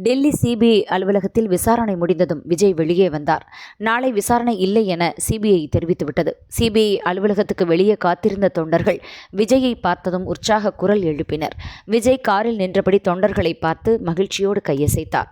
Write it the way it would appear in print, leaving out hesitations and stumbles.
Delhi CBI அலுவலகத்தில் விசாரணை முடிந்ததும் விஜய் வெளியே வந்தார். நாளை விசாரணை இல்லை என சிபிஐ தெரிவித்துவிட்டது. சிபிஐ அலுவலகத்துக்கு வெளியே காத்திருந்த தொண்டர்கள் விஜயை பார்த்ததும் உற்சாக குரல் எழுப்பினர். விஜய் காரில் நின்றபடி தொண்டர்களை பார்த்து மகிழ்ச்சியோடு கையசைத்தார்.